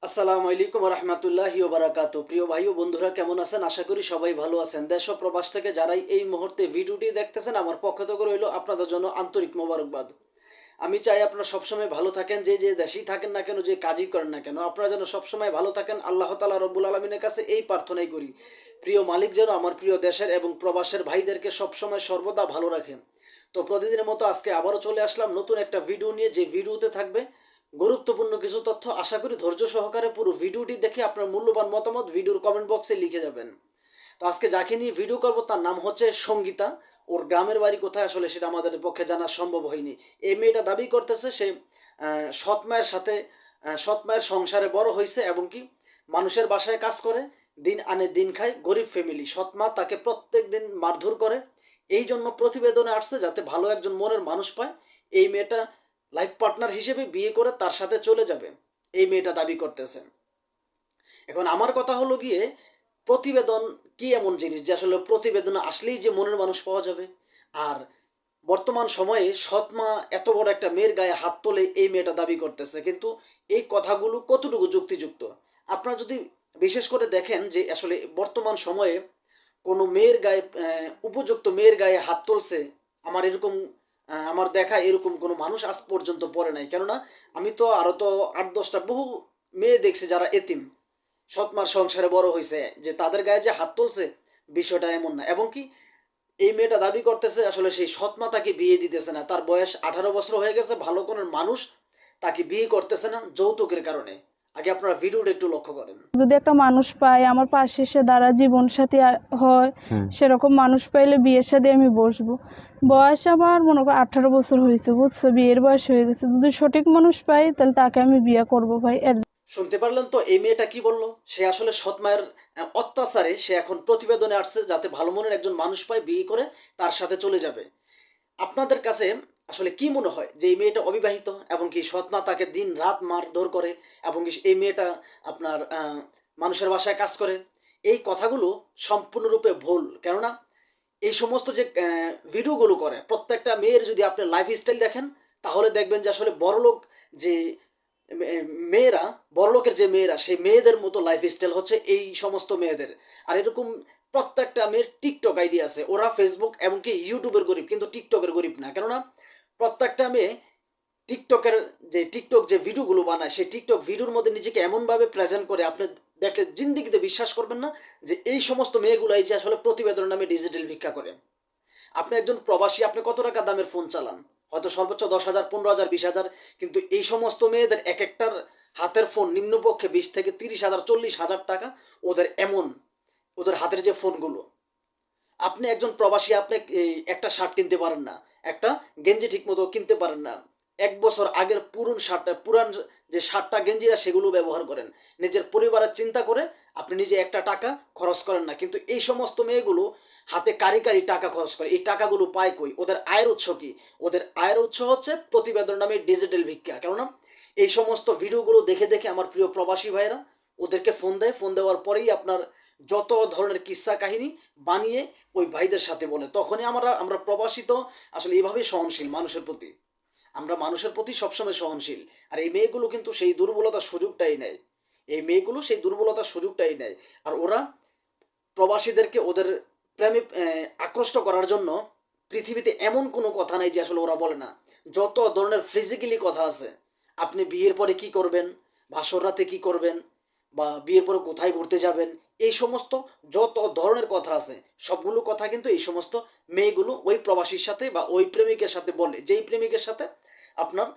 আসসালামু আলাইকুম রহমতুল্লাহি ওবারাকাতু। প্রিয় ভাই ও বন্ধুরা, কেমন আছেন? আশা করি সবাই ভালো আছেন। দেশ ও প্রবাস থেকে যারাই এই মুহূর্তে ভিডিওটি দেখতেছেন, আমার পক্ষ থেকে রইল আপনাদের জন্য আন্তরিক মোবারকবাদ। আমি চাই আপনারা সবসময় ভালো থাকেন, যে যে দেশেই থাকেন না কেন, যে কাজই করেন না কেন, আপনারা যেন সবসময় ভালো থাকেন। আল্লাহ তাআলা রব্বুল আলমিনের কাছে এই প্রার্থনাই করি, প্রিয় মালিক যেন আমার প্রিয় দেশের এবং প্রবাসের ভাইদেরকে সবসময় সর্বদা ভালো রাখেন। তো প্রতিদিনের মতো আজকে আবারও চলে আসলাম নতুন একটা ভিডিও নিয়ে, যে ভিডিওতে থাকবে গুরুত্বপূর্ণ কিছু তথ্য। আশা করি ধৈর্য সহকারে পুরো ভিডিওটি দেখে আপনার মূল্যবান মতামত ভিডিওর কমেন্ট বক্সে লিখে যাবেন। তো আজকে যাকে নিয়ে ভিডিও করব তার নাম হচ্ছে সঙ্গীতা। ওর গ্রামের বাড়ি কোথায় আসলে সেটা আমাদের পক্ষে জানা সম্ভব হয়নি। এই মেয়েটা দাবি করতেছে সে সৎ মায়ের সাথে সৎ মায়ের সংসারে বড় হয়েছে এবং কি মানুষের বাসায় কাজ করে, দিন আনে দিন খায়, গরিব ফ্যামিলি। সৎ মা তাকে প্রত্যেক দিন মারধর করে। এই জন্য প্রতিবেদনে আসছে যাতে ভালো একজন মনের মানুষ পায়, এই মেয়েটা লাইফ পার্টনার হিসেবে বিয়ে করে তার সাথে চলে যাবে, এই মেয়েটা দাবি করতেছে। এখন আমার কথা হলো গিয়ে, প্রতিবেদন কি এমন জিনিস যে আসলে প্রতিবেদন আসলেই যে মনের মানুষ পাওয়া যাবে? আর বর্তমান সময়ে সৎমা এত বড় একটা মেয়ের গায়ে হাত তোলে এই মেয়েটা দাবি করতেছে, কিন্তু এই কথাগুলো কতটুকু যুক্তিযুক্ত? আপনারা যদি বিশেষ করে দেখেন যে আসলে বর্তমান সময়ে কোনো মেয়ের গায়ে উপযুক্ত মেয়ের গায়ে হাত তুলছে, আমার দেখা এরকম কোনো মানুষ আজ পর্যন্ত পড়ে নাই। কেননা আমি তো আরও তো 8-10টা বহু মেয়ে দেখছি যারা এতিম, সৎমার সংসারে বড় হয়েছে, যে তাদের গায়ে যে হাত তুলছে বিষয়টা এমন না। এবং কি এই মেয়েটা দাবি করতেছে আসলে সেই সৎমা তাকে বিয়ে দিতেছে না, তার বয়স 18 বছর হয়ে গেছে, ভালো কোনো মানুষ তাকে বিয়ে করতেছে না যৌতুকের কারণে। আগে আপনারা ভিডিওটা একটু লক্ষ্য করেন। যদি একটা মানুষ পাই আমার পাশে এসে দাঁড়া জীবন সাথী হয়, সেরকম মানুষ পাইলে বিয়ের সাথে আমি বসবো। বয়স আমার মনে করো 18 বছর হয়েছে, বুঝছো, বিয়ের বয়স হয়ে গেছে। যদি সঠিক মানুষ পাই তাহলে তাকে আমি বিয়ে করবো ভাই। শুনতে পারলেন তো এই মেয়েটা কি বললো? সে আসলে সৎ মায়ের অত্যাচারে সে এখন প্রতিবেদনে আসছে যাতে ভালো মনের একজন মানুষ পায়, বিয়ে করে তার সাথে চলে যাবে। আপনাদের কাছে আসলে কি মনে হয় যে এই মেয়েটা অবিবাহিত এবং কি সৎ মা তাকে দিন রাত মারধর করে এবং এই মেয়েটা আপনার মানুষের বাসায় কাজ করে? এই কথাগুলো সম্পূর্ণরূপে ভুল। কেননা এই সমস্ত যে ভিডিওগুলো করে প্রত্যেকটা মেয়ের যদি আপনি লাইফস্টাইল দেখেন, তাহলে দেখবেন যে আসলে বড়লোক যে মেয়েরা, বড়লোকের যে মেয়েরা, সেই মেয়েদের মতো লাইফস্টাইল হচ্ছে এই সমস্ত মেয়েদের। আর এরকম প্রত্যেকটা মেয়ের টিকটক আইডি আছে, ওরা ফেসবুক এমনকি ইউটিউবের গরিব, কিন্তু টিকটকের গরিব না। কেননা প্রত্যেকটা মেয়ে টিকটক যে ভিডিওগুলো বানায়, সেই টিকটক ভিডিওর মধ্যে নিজেকে এমনভাবে প্রেজেন্ট করে, আপনি দেখলে জিন্দিগিতে বিশ্বাস করবেন না যে এই সমস্ত মেয়েগুলাই যে আসলে প্রতিবেদন নামে ডিজিটাল ভিক্ষা করে। আপনি একজন প্রবাসী, আপনি কত টাকা দামের ফোন চালান? হয়তো সর্বোচ্চ 10,000, 15,000, 20,000, কিন্তু এই সমস্ত মেয়েদের এক একটার হাতের ফোন নিম্নপক্ষে 20 থেকে 30,000, 40,000 টাকা ওদের। এমন ওদের হাতের যে ফোনগুলো, আপনি একজন প্রবাসী, আপনি একটা শার্ট কিনতে পারেন না, একটা গেঞ্জি ঠিক মতো কিনতে পারেন না। 1 বছর আগের পুরান যে শার্টটা গেঞ্জিরা সেগুলো ব্যবহার করেন। নিজের পরিবারের চিন্তা করে আপনি নিজে একটা টাকা খরচ করেন না, কিন্তু এই সমস্ত মেয়েগুলো হাতে কারি কারি টাকা খরচ করে। এই টাকাগুলো পায় কই? ওদের আয়ের উৎস কি? ওদের আয়ের উৎস হচ্ছে প্রতিবেদন নামে ডিজিটাল ভিক্ষা। কেননা এই সমস্ত ভিডিওগুলো দেখে দেখে আমার প্রিয় প্রবাসী ভাইয়েরা ওদেরকে ফোন দেয়। ফোন দেওয়ার পরেই আপনার যত ধরনের কিস্সা কাহিনী বানিয়ে ওই ভাইদের সাথে বলে। তখনই আমরা প্রবাসী তো আসলে এভাবেই সহনশীল মানুষের প্রতি। আমরা মানুষের প্রতি সবসময় সহনশীল। আর এই মেয়েগুলো কিন্তু সেই দুর্বলতার সুযোগটাই নেয়। সেই দুর্বলতার সুযোগটাই নেয়। আর ওরা প্রবাসীদেরকে ওদের প্রেমে আকৃষ্ট করার জন্য পৃথিবীতে এমন কোনো কথা নাই যে আসলে ওরা বলে না। যত ধরনের ফিজিক্যালি কথা আছে, আপনি বিয়ের পরে কি করবেন, বাসর রাতে কি করবেন, বা বিয়ের পরে কোথায় ঘুরতে যাবেন, এই সমস্ত যত ধরনের কথা আছে, সবগুলো কথা কিন্তু এই সমস্ত মেয়েগুলো ওই প্রবাসীর সাথে বা ওই প্রেমিকের সাথে বলে, যেই প্রেমিকের সাথে আপনার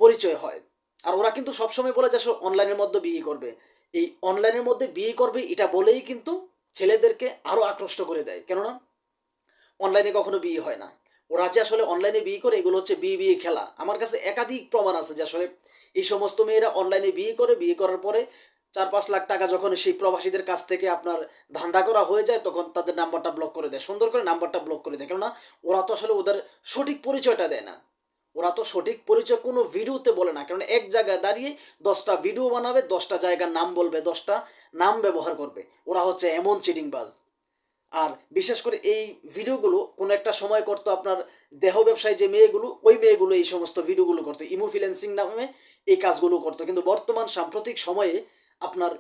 পরিচয় হয়। আর ওরা কিন্তু সবসময় বলে যে অনলাইনের মধ্যে বিয়ে করবে। এই অনলাইনের মধ্যে বিয়ে করবে এটা বলেই কিন্তু ছেলেদেরকে আরও আকৃষ্ট করে দেয়। কেননা অনলাইনে কখনো বিয়ে হয় না। ওরা যে আসলে অনলাইনে বিয়ে করে, এগুলো হচ্ছে বিয়ে বিয়ে খেলা। আমার কাছে একাধিক প্রমাণ আছে যে আসলে এই সমস্ত মেয়েরা অনলাইনে বিয়ে করে, বিয়ে করার পরে 4-5 লাখ টাকা যখন সেই প্রবাসীদের কাছ থেকে আপনার ধান্দা করা হয়ে যায়, তখন তাদের নাম্বারটা ব্লক করে দেয়, সুন্দর করে নাম্বারটা ব্লক করে দেয়। কেননা ওরা তো আসলে ওদের সঠিক পরিচয়টা দেয় না। ওরা তো সঠিক পরিচয় কোনো ভিডিওতে বলে না। কারণ এক জায়গায় দাঁড়িয়ে 10টা ভিডিও বানাবে, 10টা জায়গার নাম বলবে, 10টা নাম ব্যবহার করবে। ওরা হচ্ছে এমন চিটিংবাজ। আর বিশেষ করে এই ভিডিওগুলো কোনো একটা সময় করতো আপনার দেহ ব্যবসায় যে মেয়েগুলো, ওই মেয়েগুলো এই সমস্ত ভিডিওগুলো করতো, ইমোফিলেন্সিং নামে এই কাজগুলো করতো। কিন্তু বর্তমান সাম্প্রতিক সময়ে আপনার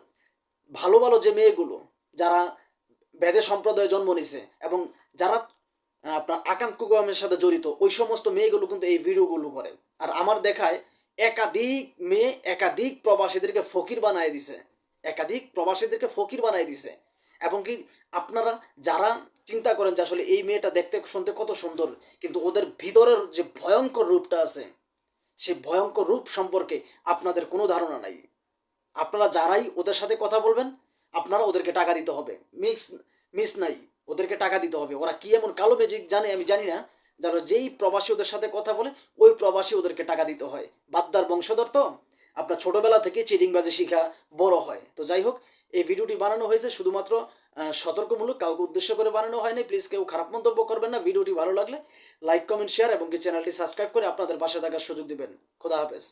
ভালো ভালো যে মেয়েগুলো, যারা বেদে সম্প্রদায়ে জন্ম নিছে এবং যারা আপনার আকান্ত কুকর্মের সাথে জড়িত, ওই সমস্ত মেয়েগুলো কিন্তু এই ভিডিওগুলো করে। আর আমার দেখায় একাধিক মেয়ে একাধিক প্রবাসীদেরকে ফকির বানায় দিছে, একাধিক প্রবাসীদেরকে ফকির বানায় দিছে। এবং কি আপনারা যারা চিন্তা করেন যে আসলে এই মেয়েটা দেখতে শুনতে কত সুন্দর, কিন্তু ওদের ভিতরের যে ভয়ঙ্কর রূপটা আছে, সেই ভয়ঙ্কর রূপ সম্পর্কে আপনাদের কোনো ধারণা নাই। আপনারা যারাই ওদের সাথে কথা বলবেন, আপনারা ওদেরকে টাকা দিতে হবে, মিস নাই, ওদেরকে টাকা দিতে হবে। ওরা কি এমন কালো ম্যাজিক জানে আমি জানি না, যারা যেই প্রবাসী ওদের সাথে কথা বলে ওই প্রবাসী ওদেরকে টাকা দিতে হয়। বাদ্দার বংশধর তো আপনার ছোটবেলা থেকে চিটিংবাজি শিখা বড় হয়। তো যাই হোক, এই ভিডিওটি বানানো হয়েছে শুধুমাত্র সতর্কমূলক, কাউকে উদ্দেশ্য করে বানানো হয়নি। প্লিজ কেউ খারাপ মন্তব্য করবেন না। ভিডিওটি ভালো লাগলে লাইক, কমেন্ট, শেয়ার এবং কি চ্যানেলটি সাবস্ক্রাইব করে আপনাদের পাশে থাকার সুযোগ দিবেন। খোদা হাফেজ।